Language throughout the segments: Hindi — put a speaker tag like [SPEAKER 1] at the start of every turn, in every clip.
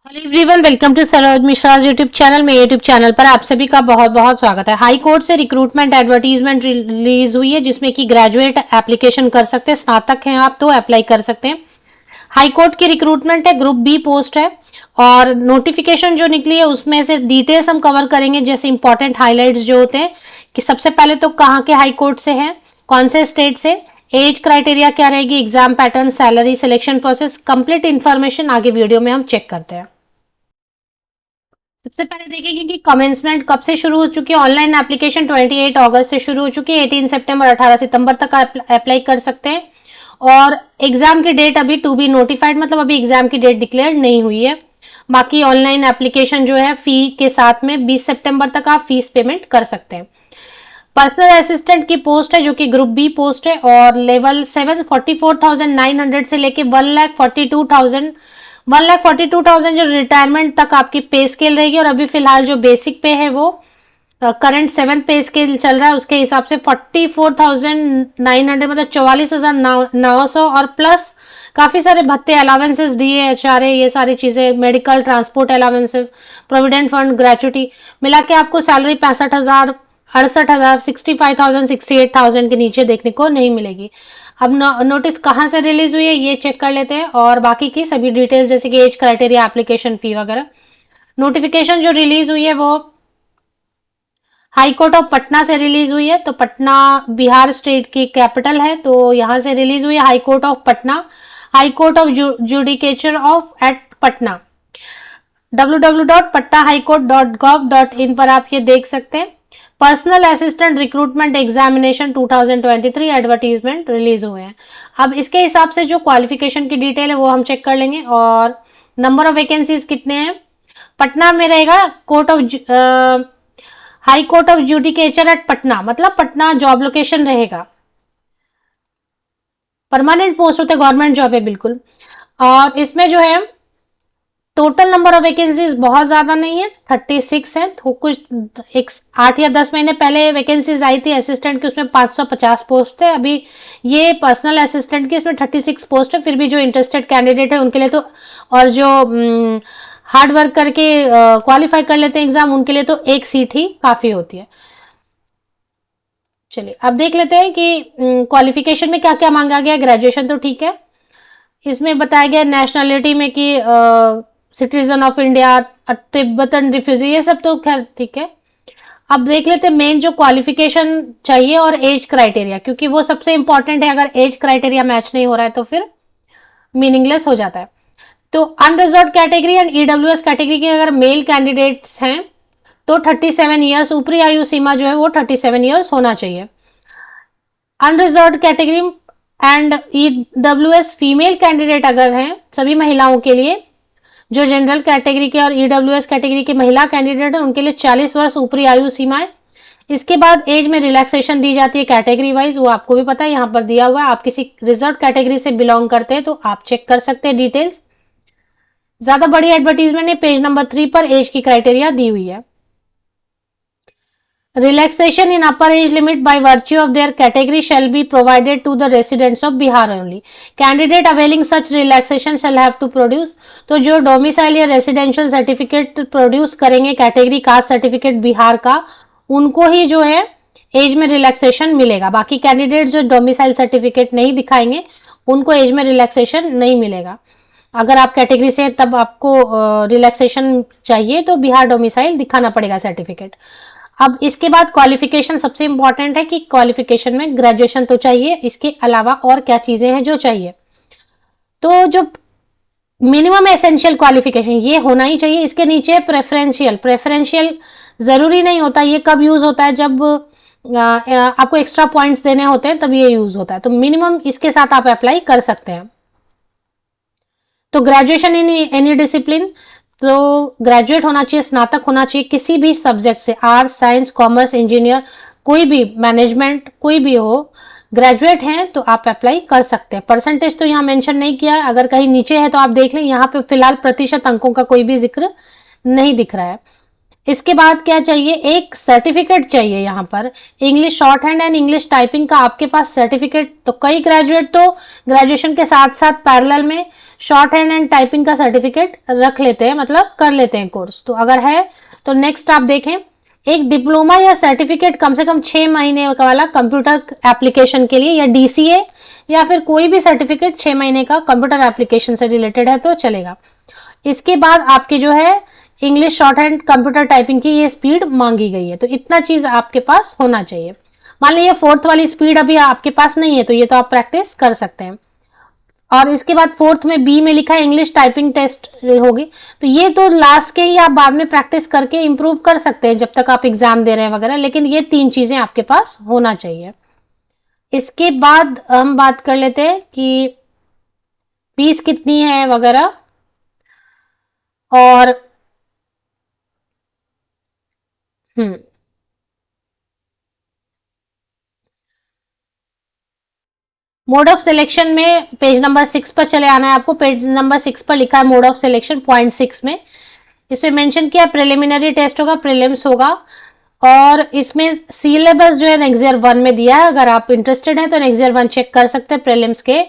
[SPEAKER 1] Hello everyone, welcome to Saroj Mishra YouTube channel में। यूट्यूब चैनल पर आप सभी का बहुत बहुत स्वागत है। हाई कोर्ट से रिक्रूटमेंट एडवर्टीजमेंट रिलीज हुई है जिसमें कि ग्रेजुएट एप्लीकेशन कर सकते हैं। स्नातक हैं आप तो अप्लाई कर सकते हैं। हाई कोर्ट की रिक्रूटमेंट है, ग्रुप बी पोस्ट है और नोटिफिकेशन जो निकली है उसमें से डिटेल्स हम कवर करेंगे, जैसे इंपॉर्टेंट हाईलाइट्स जो होते हैं कि सबसे पहले तो कहाँ के हाई कोर्ट से हैं, कौन से स्टेट से, एज क्राइटेरिया क्या रहेगी, exam pattern, salary, selection process, complete information आगे वीडियो में हम चेक करते हैं। सबसे पहले देखेंगे कि कमेंसमेंट कब से शुरू हो चुकी है। ऑनलाइन एप्लीकेशन 28 अगस्त से शुरू हो चुकी है। 18 सितंबर 18 सितंबर तक अप्लाई कर सकते हैं और एग्जाम की डेट अभी टू बी नोटिफाइड, मतलब अभी एग्जाम की डेट डिक्लेयर नहीं हुई है। बाकी ऑनलाइन एप्लीकेशन जो है फी के साथ में 20 सितंबर तक आप फीस पेमेंट कर सकते हैं। पर्सनल असिस्टेंट की पोस्ट है जो कि ग्रुप बी पोस्ट है और लेवल 7 44,900 से लेके 1,42,000 जो रिटायरमेंट तक आपकी पे स्केल रहेगी। और अभी फिलहाल जो बेसिक पे है वो करंट 7th पे स्केल चल रहा है, उसके हिसाब से 44,900 मतलब 44,900 और प्लस काफी सारे भत्ते, अलावेंसेस, डीए, एचआरए, ये सारी चीजें, medical, transport allowances, provident fund, gratuity मिला के आपको सैलरी 65,000, 68,000, 65,000, 68,000 के नीचे देखने को नहीं मिलेगी। अब नोटिस कहाँ से रिलीज हुई है ये चेक कर लेते हैं और बाकी की सभी डिटेल्स जैसे कि एज क्राइटेरिया, एप्लीकेशन फी वगैरह। नोटिफिकेशन जो रिलीज हुई है वो हाई कोर्ट ऑफ पटना से रिलीज हुई है। तो पटना बिहार स्टेट की कैपिटल है, तो यहां से रिलीज हुई है high court of Patna, high court of judicature of at Patna. www.pattahighcourt.gov.in पर आप ये देख सकते हैं। Personal assistant recruitment examination 2023 advertisement release हुए हैं। अब इसके हिसाब से जो क्वालिफिकेशन की डिटेल है वो हम चेक कर लेंगे और नंबर ऑफ वैकेंसीज कितने हैं। पटना में रहेगा court of high court of judicature at Patna, मतलब पटना जॉब लोकेशन रहेगा। परमानेंट पोस्ट होते, गवर्नमेंट जॉब है बिल्कुल। और इसमें जो है टोटल नंबर ऑफ वैकेंसीज बहुत ज्यादा नहीं है, 36 है। तो कुछ 8 या 10 महीने पहले वैकेंसीज आई थी असिस्टेंट की, उसमें 550 पोस्ट थे। अभी ये पर्सनल असिस्टेंट की इसमें 36 पोस्ट है। फिर भी जो इंटरेस्टेड कैंडिडेट है उनके लिए तो, और जो हार्ड वर्क करके क्वालिफाई कर लेते हैं एग्जाम, उनके लिए तो एक सीट ही काफी होती है। चलिए अब देख लेते हैं कि क्वालिफिकेशन में क्या क्या मांगा गया। ग्रेजुएशन तो ठीक है, इसमें बताया गया नेशनलिटी में कि citizen of India, Tibetan refugee, ये सब तो खैर ठीक है। अब देख लेते हैं मेन जो क्वालिफिकेशन चाहिए और एज क्राइटेरिया, क्योंकि वो सबसे इंपॉर्टेंट है। अगर एज क्राइटेरिया मैच नहीं हो रहा है तो फिर मीनिंगलेस हो जाता है। तो unreserved category and EWS category के अगर मेल कैंडिडेट्स हैं तो 37 ईयर्स, ऊपरी आयु सीमा जो है वो 37 ईयर्स होना चाहिए। Unreserved category and EWS female candidate अगर हैं, सभी महिलाओं के लिए, जो जनरल कैटेगरी के और ईडब्ल्यूएस कैटेगरी के महिला कैंडिडेट हैं उनके लिए 40 वर्ष ऊपरी आयु सीमा है। इसके बाद एज में रिलैक्सेशन दी जाती है कैटेगरी वाइज, वो आपको भी पता है, यहाँ पर दिया हुआ है। आप किसी रिजर्व कैटेगरी से बिलोंग करते हैं तो आप चेक कर सकते हैं डिटेल्स। ज्यादा बड़ी एडवर्टीजमेंट ने पेज नंबर 3 पर एज की क्राइटेरिया दी हुई है। Relaxation in upper age limit by virtue of their category shall be provided to the residents of Bihar only. Candidate availing such relaxation shall have to produce. तो जो डोमिसाइल या रेसिडेंशियल सर्टिफिकेट प्रोड्यूस करेंगे कैटेगरी कास्ट सर्टिफिकेट बिहार का, उनको ही जो है एज में रिलैक्सेशन मिलेगा। बाकी कैंडिडेट जो डोमिसाइल सर्टिफिकेट नहीं दिखाएंगे उनको एज में रिलैक्सेशन नहीं मिलेगा। अगर आप कैटेगरी से तब आपको रिलैक्सेशन चाहिए तो बिहार डोमिसाइल दिखाना पड़ेगा सर्टिफिकेट। अब इसके बाद क्वालिफिकेशन सबसे इंपॉर्टेंट है कि क्वालिफिकेशन में ग्रेजुएशन तो चाहिए, इसके अलावा और क्या चीजें हैं जो चाहिए। तो जो मिनिमम एसेंशियल क्वालिफिकेशन ये होना ही चाहिए। इसके नीचे प्रेफरेंशियल, प्रेफरेंशियल जरूरी नहीं होता। ये कब यूज होता है, जब आपको एक्स्ट्रा पॉइंट्स देने होते हैं तब ये यूज होता है। तो मिनिमम इसके साथ आप अप्लाई कर सकते हैं। तो ग्रेजुएशन इन एनी डिसिप्लिन, तो ग्रेजुएट होना चाहिए, स्नातक होना चाहिए किसी भी सब्जेक्ट से, आर्ट्स, साइंस, कॉमर्स, इंजीनियर, कोई भी, मैनेजमेंट, कोई भी हो, ग्रेजुएट हैं तो आप अप्लाई कर सकते हैं। परसेंटेज तो यहाँ मेंशन नहीं किया है, अगर कहीं नीचे है तो आप देख लें। यहाँ पे फिलहाल प्रतिशत अंकों का कोई भी जिक्र नहीं दिख रहा है। इसके बाद क्या चाहिए, एक सर्टिफिकेट चाहिए यहाँ पर, English short hand and English typing का आपके पास सर्टिफिकेट। तो कई ग्रेजुएट तो ग्रेजुएशन के साथ साथ पैरेलल में शॉर्ट हैंड एंड टाइपिंग का सर्टिफिकेट रख लेते हैं, मतलब कर लेते हैं कोर्स। तो अगर है तो नेक्स्ट आप देखें, एक डिप्लोमा या सर्टिफिकेट कम से कम 6 महीने वाला कंप्यूटर एप्लीकेशन के लिए, या डीसीए या फिर कोई भी सर्टिफिकेट 6 महीने का कंप्यूटर एप्लीकेशन से रिलेटेड है तो चलेगा। इसके बाद आपके जो है English short hand computer typing की ये स्पीड मांगी गई है, तो इतना चीज आपके पास होना चाहिए। मान लीजिए फोर्थ वाली स्पीड अभी आपके पास नहीं है तो ये तो आप प्रैक्टिस कर सकते हैं। और इसके बाद फोर्थ में बी में लिखा है इंग्लिश टाइपिंग टेस्ट होगी, तो ये तो लास्ट के ही आप बाद में प्रैक्टिस करके इंप्रूव कर सकते हैं जब तक आप एग्जाम दे रहे हैं वगैरह, लेकिन ये 3 चीजें आपके पास होना चाहिए। इसके बाद हम बात कर लेते हैं कि फीस कितनी है वगैरह। और मोड ऑफ सिलेक्शन में पेज नंबर 6 पर चले आना है आपको। पेज नंबर 6 पर लिखा है मोड ऑफ सिलेक्शन पॉइंट 6 में, इसमें मेंशन किया प्रिलिमिनरी टेस्ट होगा, प्रीलिम्स होगा। और इसमें सिलेबस जो है नेक्स्ट ईयर 1 में दिया है, अगर आप इंटरेस्टेड हैं तो नेक्स्ट ईयर 1 चेक कर सकते हैं प्रीलिम्स के,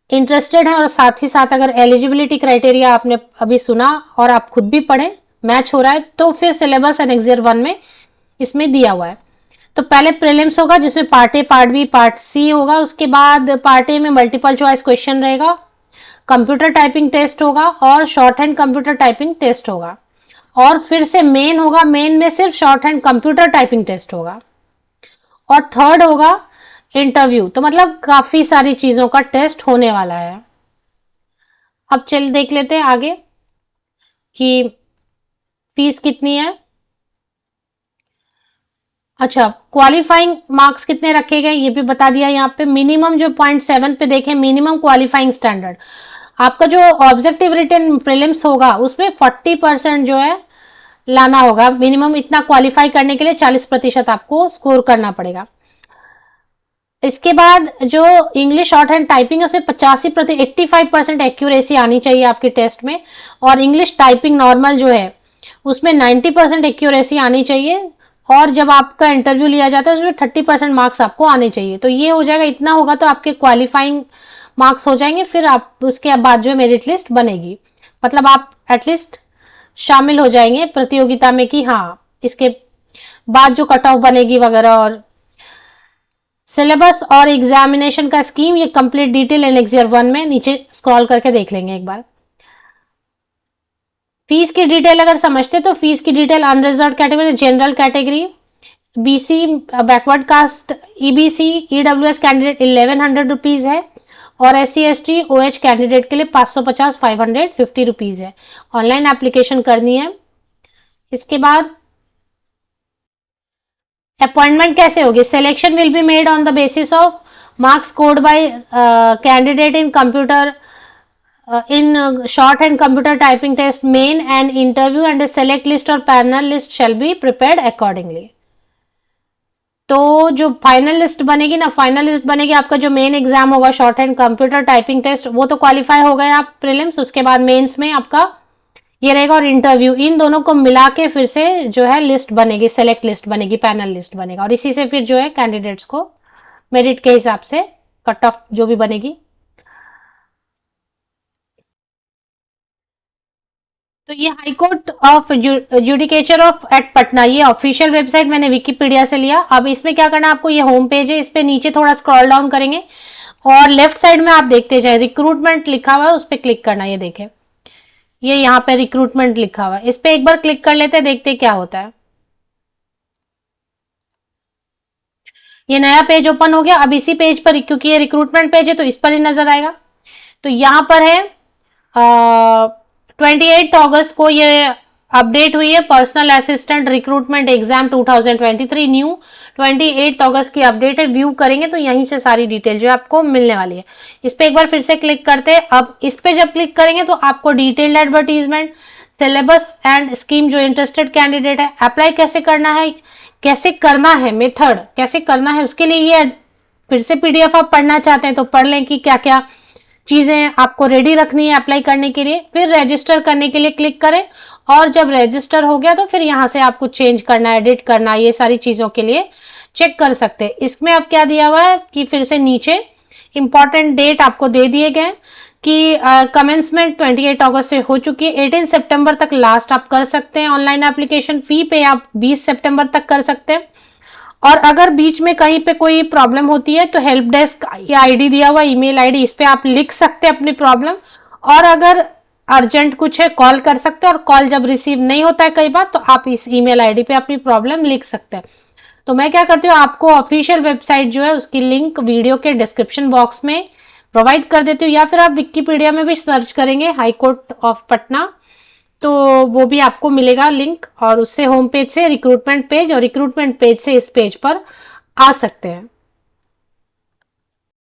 [SPEAKER 1] इंटरेस्टेड हैं। और साथ ही साथ अगर एलिजिबिलिटी क्राइटेरिया आपने अभी सुना और आप खुद भी पढ़े, मैच हो रहा है, तो फिर सिलेबस है नेक्स्ट ईयर 1 में इसमें दिया हुआ है। तो पहले प्रीलिम्स होगा जिसमें part A, part B, part C होगा। उसके बाद पार्ट ए में मल्टीपल चॉइस क्वेश्चन रहेगा, कंप्यूटर टाइपिंग टेस्ट होगा और shorthand computer typing test होगा। और फिर से मेन होगा, मेन में सिर्फ shorthand computer typing test होगा। और थर्ड होगा इंटरव्यू। तो मतलब काफी सारी चीजों का टेस्ट होने वाला है। अब चल देख लेते हैं आगे कि फीस कितनी है। अच्छा, क्वालिफाइंग मार्क्स कितने रखे गए ये भी बता दिया यहाँ पे। मिनिमम जो 0.7 पे देखें, मिनिमम क्वालिफाइंग स्टैंडर्ड, आपका जो ऑब्जेक्टिव रिटन प्रीलिम्स होगा उसमें 40% जो है लाना होगा मिनिमम। इतना क्वालिफाई करने के लिए 40% आपको स्कोर करना पड़ेगा। इसके बाद जो इंग्लिश शॉर्ट हैंड टाइपिंग है उसमें 85% एक्यूरेसी आनी चाहिए आपके टेस्ट में। और इंग्लिश टाइपिंग नॉर्मल जो है उसमें 90% एक्यूरेसी आनी चाहिए। और जब आपका इंटरव्यू लिया जाता है उसमें 30% मार्क्स आपको आने चाहिए। तो ये हो जाएगा, इतना होगा तो आपके क्वालिफाइंग मार्क्स हो जाएंगे। फिर आप उसके बाद जो है मेरिट लिस्ट बनेगी, मतलब आप एटलीस्ट शामिल हो जाएंगे प्रतियोगिता में कि हाँ, इसके बाद जो कट ऑफ बनेगी वगैरह। और सिलेबस और एग्जामिनेशन का स्कीम ये कंप्लीट डिटेल नेक्स्ट ईयर 1 में नीचे स्क्रॉल करके देख लेंगे एक बार। फीस की डिटेल अगर समझते तो फीस की detail unreserved category, general category, BC backward caste, EBC, EWS candidate 1100 rupees है। और SC ST OH कैंडिडेट के लिए 550 550 रुपीज है। ऑनलाइन एप्लीकेशन करनी है। इसके बाद अपॉइंटमेंट कैसे होगी, selection will be made on the basis of marks scored by candidate in computer in short and computer typing test main and interview and a select list or panel list shall be prepared accordingly। तो जो फाइनल लिस्ट बनेगी ना, फाइनल लिस्ट बनेगी आपका जो मेन एग्जाम होगा shorthand computer typing test, वो तो क्वालिफाई हो गए आप प्रीलिम्स। उसके बाद मेंस में आपका ये रहेगा और इंटरव्यू, इन दोनों को मिला के फिर से जो है लिस्ट बनेगी, सेलेक्ट लिस्ट बनेगी, पैनल लिस्ट बनेगा। और इसी से फिर जो है कैंडिडेट्स को मेरिट के हिसाब से कट ऑफ जो भी बनेगी। तो ये high court of judicature of at Patna, ये ऑफिशियल वेबसाइट मैंने विकिपीडिया से लिया। अब इसमें क्या करना है आपको, ये होम पेज है, इस पे नीचे थोड़ा स्क्रॉल डाउन करेंगे और लेफ्ट साइड में आप देखते जाए रिक्रूटमेंट लिखा हुआ है, उस पर क्लिक करना। ये देखें, ये यहाँ पे रिक्रूटमेंट लिखा हुआ है, इस पे एक बार क्लिक कर लेते हैं, देखते क्या होता है। ये नया पेज ओपन हो गया। अब इसी पेज पर, क्योंकि ये रिक्रूटमेंट पेज है तो इस पर ही नजर आएगा। तो यहाँ पर है 28 अगस्त को ये अपडेट हुई है, personal assistant recruitment exam 2023 new 28 अगस्त की अपडेट है। व्यू करेंगे तो यहीं से सारी डिटेल जो आपको मिलने वाली है। इस पे एक बार फिर से क्लिक करते हैं। अब इस पे जब क्लिक करेंगे तो आपको detailed advertisement, syllabus and scheme, जो इंटरेस्टेड कैंडिडेट है अप्लाई कैसे करना है, कैसे करना है, मेथड कैसे करना है, उसके लिए ये फिर से PDF आप पढ़ना चाहते हैं तो पढ़ लें कि क्या क्या चीजें आपको रेडी रखनी है अप्लाई करने के लिए। फिर रजिस्टर करने के लिए क्लिक करें और जब रजिस्टर हो गया तो फिर यहाँ से आपको चेंज करना, एडिट करना, ये सारी चीजों के लिए चेक कर सकते हैं। इसमें अब क्या दिया हुआ है कि फिर से नीचे इंपॉर्टेंट डेट आपको दे दिए गए कि कमेंसमेंट 28 अगस्त से हो चुकी है, 18 सितंबर तक लास्ट आप कर सकते हैं ऑनलाइन एप्लीकेशन। फी पे आप 20 सितंबर तक कर सकते हैं। और अगर बीच में कहीं पे कोई प्रॉब्लम होती है तो हेल्प डेस्क या आईडी दिया हुआ, ईमेल आईडी, इस पे आप लिख सकते हैं अपनी प्रॉब्लम। और अगर अर्जेंट कुछ है कॉल कर सकते हैं, और कॉल जब रिसीव नहीं होता है कई बार तो आप इस ईमेल आईडी पे अपनी प्रॉब्लम लिख सकते हैं। तो मैं क्या करती हूँ, आपको ऑफिशियल वेबसाइट जो है उसकी लिंक वीडियो के डिस्क्रिप्शन बॉक्स में प्रोवाइड कर देती हूँ, या फिर आप विकिपीडिया में भी सर्च करेंगे हाई कोर्ट ऑफ पटना तो वो भी आपको मिलेगा लिंक, और उससे होम पेज से रिक्रूटमेंट पेज, और रिक्रूटमेंट पेज से इस पेज पर आ सकते हैं।